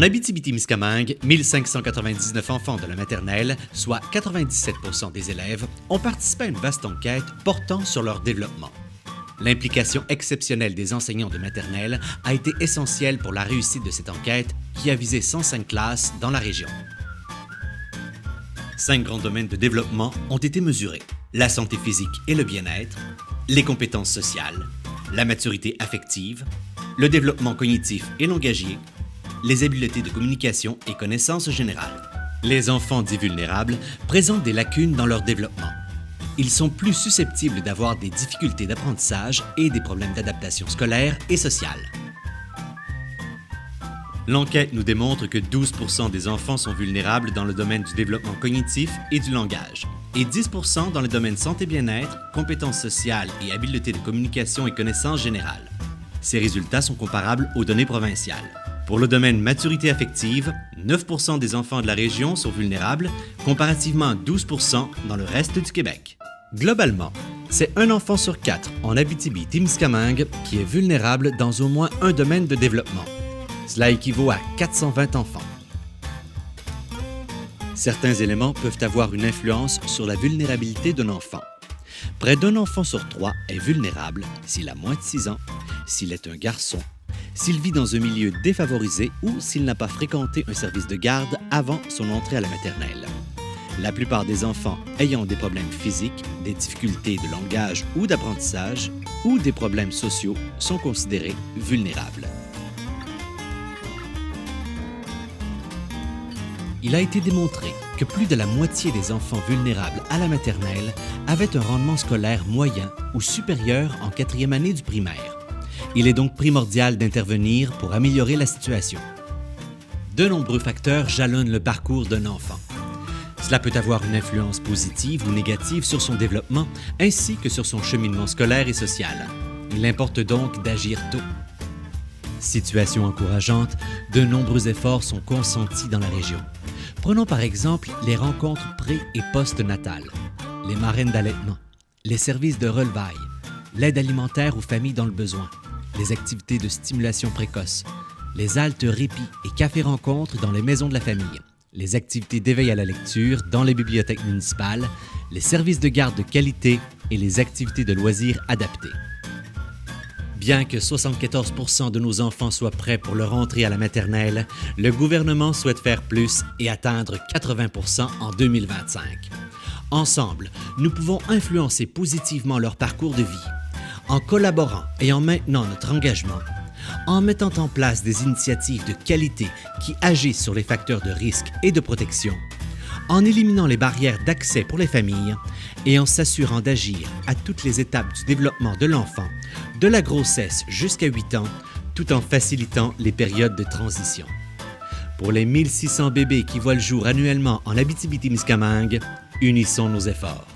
En Abitibi-Témiscamingue, 1599 enfants de la maternelle, soit 97% des élèves, ont participé à une vaste enquête portant sur leur développement. L'implication exceptionnelle des enseignants de maternelle a été essentielle pour la réussite de cette enquête qui a visé 105 classes dans la région. 5 grands domaines de développement ont été mesurés: la santé physique et le bien-être, les compétences sociales, la maturité affective, le développement cognitif et langagier, les habiletés de communication et connaissances générales. Les enfants dits vulnérables présentent des lacunes dans leur développement. Ils sont plus susceptibles d'avoir des difficultés d'apprentissage et des problèmes d'adaptation scolaire et sociale. L'enquête nous démontre que 12% des enfants sont vulnérables dans le domaine du développement cognitif et du langage, et 10% dans le domaine santé-bien-être, compétences sociales et habiletés de communication et connaissances générales. Ces résultats sont comparables aux données provinciales. Pour le domaine maturité affective, 9% des enfants de la région sont vulnérables, comparativement à 12% dans le reste du Québec. Globalement, c'est un enfant sur 4 en Abitibi-Témiscamingue qui est vulnérable dans au moins un domaine de développement. Cela équivaut à 420 enfants. Certains éléments peuvent avoir une influence sur la vulnérabilité d'un enfant. Près d'un enfant sur 3 est vulnérable s'il a moins de 6 ans, s'il est un garçon, s'il vit dans un milieu défavorisé ou s'il n'a pas fréquenté un service de garde avant son entrée à la maternelle. La plupart des enfants ayant des problèmes physiques, des difficultés de langage ou d'apprentissage ou des problèmes sociaux sont considérés vulnérables. Il a été démontré que plus de la moitié des enfants vulnérables à la maternelle avaient un rendement scolaire moyen ou supérieur en 4e année du primaire. Il est donc primordial d'intervenir pour améliorer la situation. De nombreux facteurs jalonnent le parcours d'un enfant. Cela peut avoir une influence positive ou négative sur son développement ainsi que sur son cheminement scolaire et social. Il importe donc d'agir tôt. Situation encourageante, de nombreux efforts sont consentis dans la région. Prenons par exemple les rencontres pré- et post-natales, les marraines d'allaitement, les services de relevailles, l'aide alimentaire aux familles dans le besoin, les activités de stimulation précoce, les haltes répit et cafés-rencontres dans les maisons de la famille, les activités d'éveil à la lecture dans les bibliothèques municipales, les services de garde de qualité et les activités de loisirs adaptées. Bien que 74% de nos enfants soient prêts pour leur entrée à la maternelle, le gouvernement souhaite faire plus et atteindre 80% en 2025. Ensemble, nous pouvons influencer positivement leur parcours de vie, en collaborant et en maintenant notre engagement, en mettant en place des initiatives de qualité qui agissent sur les facteurs de risque et de protection, en éliminant les barrières d'accès pour les familles et en s'assurant d'agir à toutes les étapes du développement de l'enfant, de la grossesse jusqu'à 8 ans, tout en facilitant les périodes de transition. Pour les 1600 bébés qui voient le jour annuellement en Abitibi-Témiscamingue, unissons nos efforts.